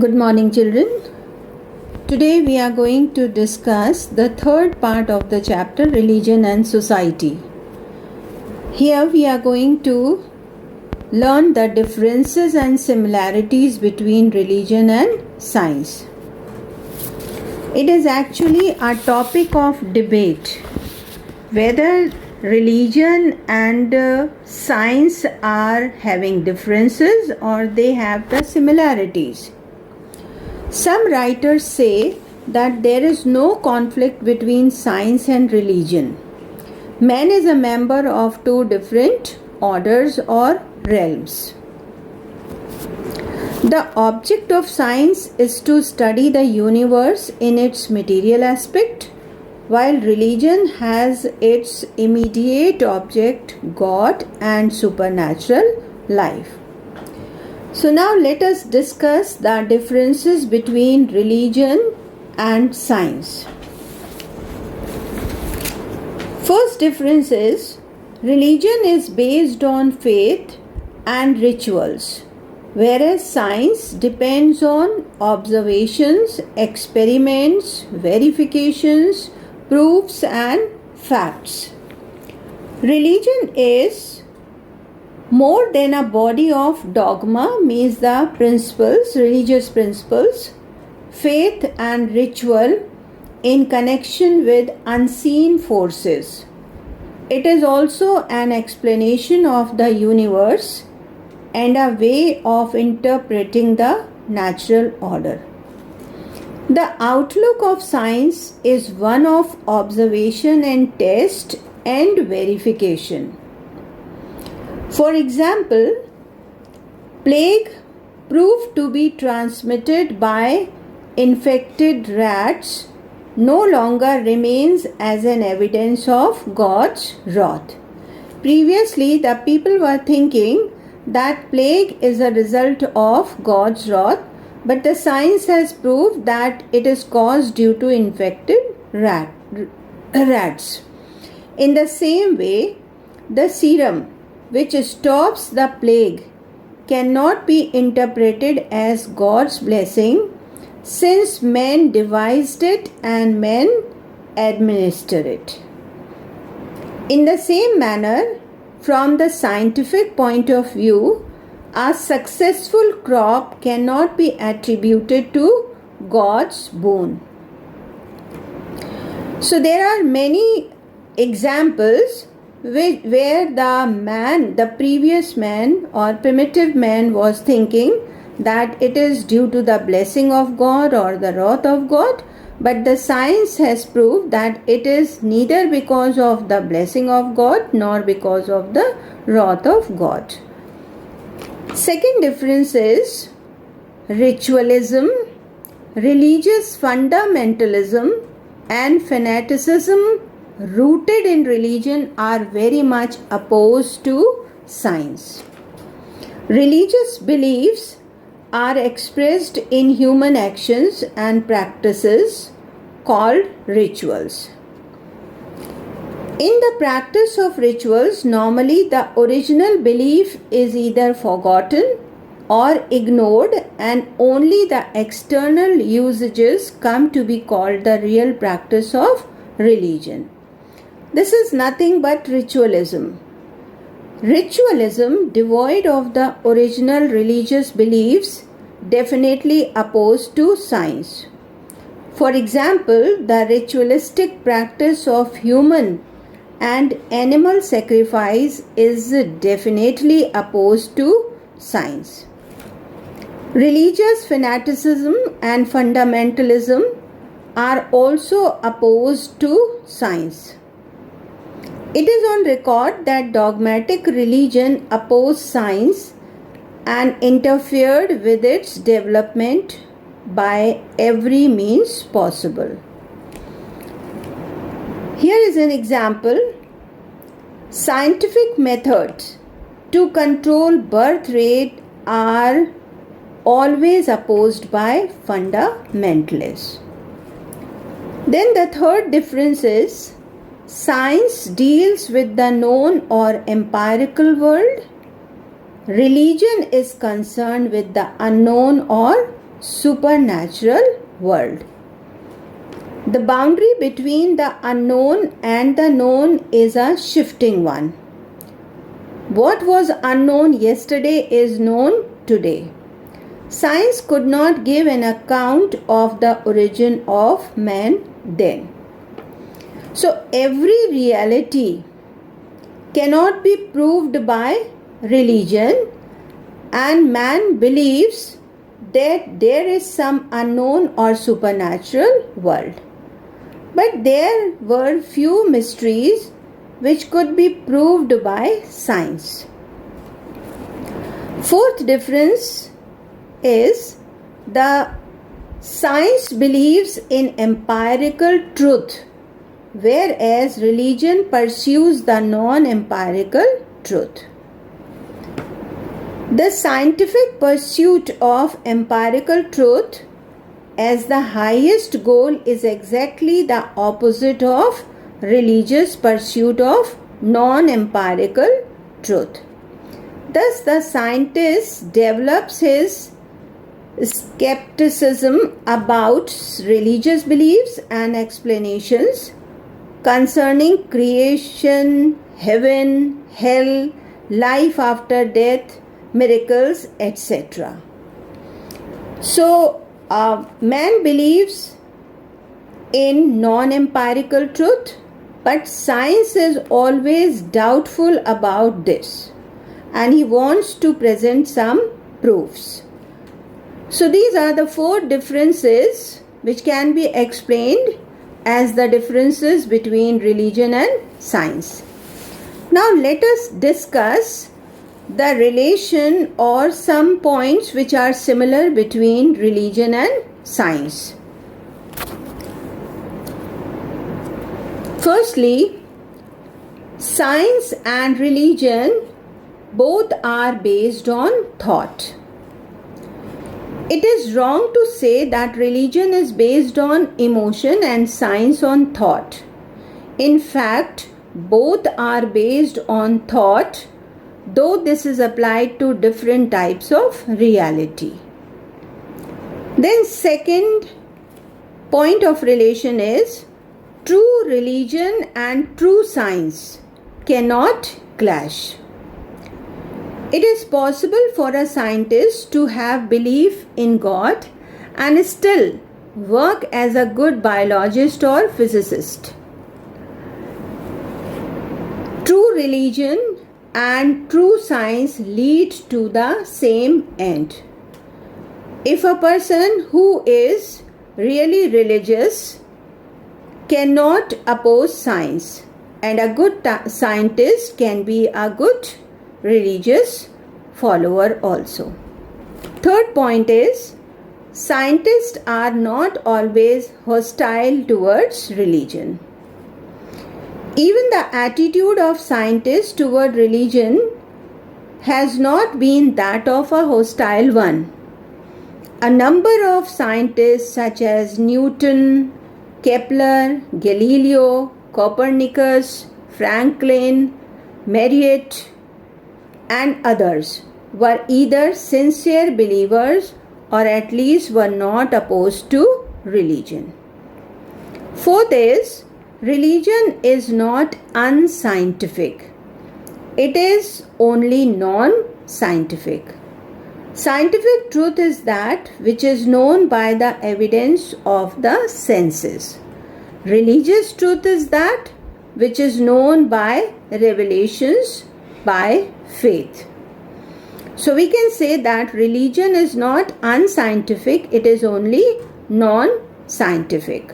Good morning, children. Today we are going to discuss the third part of the chapter Religion and Society. Here we are going to learn the differences and similarities between religion and science. It is actually a topic of debate whether religion and science are having differences or they have the similarities. Some writers say that there is no conflict between science and religion. Man is a member of two different orders or realms. The object of science is to study the universe in its material aspect, while religion has its immediate object, God and supernatural life. So now let us discuss the differences between religion and science. First difference is religion is based on faith and rituals, whereas science depends on observations, experiments, verifications, proofs and facts. Religion is more than a body of dogma, means the principles, religious principles, faith and ritual in connection with unseen forces. It is also an explanation of the universe and a way of interpreting the natural order. The outlook of science is one of observation and test and verification. For example, plague proved to be transmitted by infected rats no longer remains as an evidence of God's wrath. Previously, the people were thinking that plague is a result of God's wrath, but the science has proved that it is caused due to infected rats. In the same way, the serum which stops the plague cannot be interpreted as God's blessing, since men devised it and men administer it. In the same manner, from the scientific point of view, a successful crop cannot be attributed to God's boon. So there are many examples where the previous man or primitive man was thinking that it is due to the blessing of God or the wrath of God, but the science has proved that it is neither because of the blessing of God nor because of the wrath of God. Second difference is ritualism, religious fundamentalism and fanaticism rooted in religion are very much opposed to science. Religious beliefs are expressed in human actions and practices called rituals. In the practice of rituals, normally the original belief is either forgotten or ignored, and only the external usages come to be called the real practice of religion. This is nothing but ritualism. Ritualism, devoid of the original religious beliefs, definitely opposed to science. For example, the ritualistic practice of human and animal sacrifice is definitely opposed to science. Religious fanaticism and fundamentalism are also opposed to science. It is on record that dogmatic religion opposed science and interfered with its development by every means possible. Here is an example. Scientific methods to control birth rate are always opposed by fundamentalists. Then the third difference is science deals with the known or empirical world. Religion is concerned with the unknown or supernatural world. The boundary between the unknown and the known is a shifting one. What was unknown yesterday is known today. Science could not give an account of the origin of man then. So every reality cannot be proved by religion, and man believes that there is some unknown or supernatural world. But there were few mysteries which could be proved by science. Fourth difference is the science believes in empirical truth, whereas religion pursues the non-empirical truth. The scientific pursuit of empirical truth as the highest goal is exactly the opposite of religious pursuit of non-empirical truth. Thus, the scientist develops his skepticism about religious beliefs and explanations concerning creation, heaven, hell, life after death, miracles, etc. So, man believes in non-empirical truth, but science is always doubtful about this, and he wants to present some proofs. So these are the four differences which can be explained as the differences between religion and science. Now let us discuss the relation or some points which are similar between religion and science. Firstly, science and religion both are based on thought. It is wrong to say that religion is based on emotion and science on thought. In fact, both are based on thought, though this is applied to different types of reality. Then second point of relation is true religion and true science cannot clash. It is possible for a scientist to have belief in God and still work as a good biologist or physicist. True religion and true science lead to the same end. If a person who is really religious cannot oppose science, and a good scientist can be a good religious follower also. Third point is scientists are not always hostile towards religion. Even the attitude of scientists toward religion has not been that of a hostile one. A number of scientists such as Newton, Kepler, Galileo, Copernicus, Franklin, Marriott, and others were either sincere believers or at least were not opposed to religion. Fourth is, religion is not unscientific. It is only non-scientific. Scientific truth is that which is known by the evidence of the senses. Religious truth is that which is known by revelations, by faith. So we can say that religion is not unscientific, it is only non-scientific.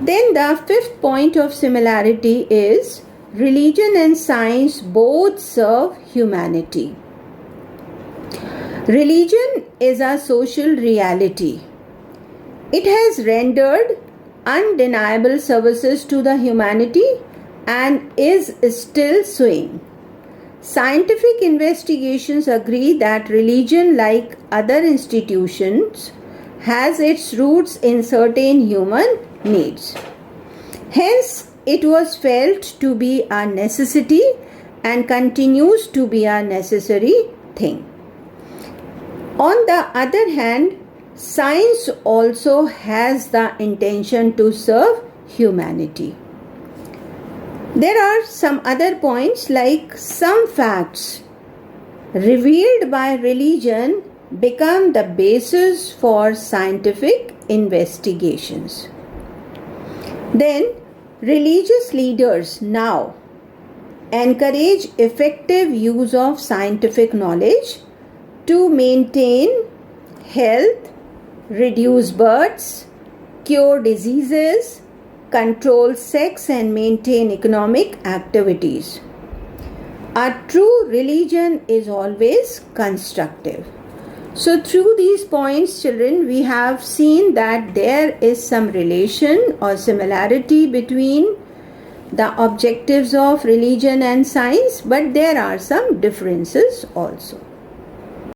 Then the fifth point of similarity is religion and science both serve humanity. Religion is a social reality. It has rendered undeniable services to the humanity and is still so. Scientific investigations agree that religion, like other institutions, has its roots in certain human needs. Hence, it was felt to be a necessity and continues to be a necessary thing. On the other hand, science also has the intention to serve humanity. There are some other points, like some facts revealed by religion become the basis for scientific investigations. Then, religious leaders now encourage effective use of scientific knowledge to maintain health, reduce births, cure diseases, control sex, and maintain economic activities. A true religion is always constructive. So through these points, children, we have seen that there is some relation or similarity between the objectives of religion and science, but there are some differences also.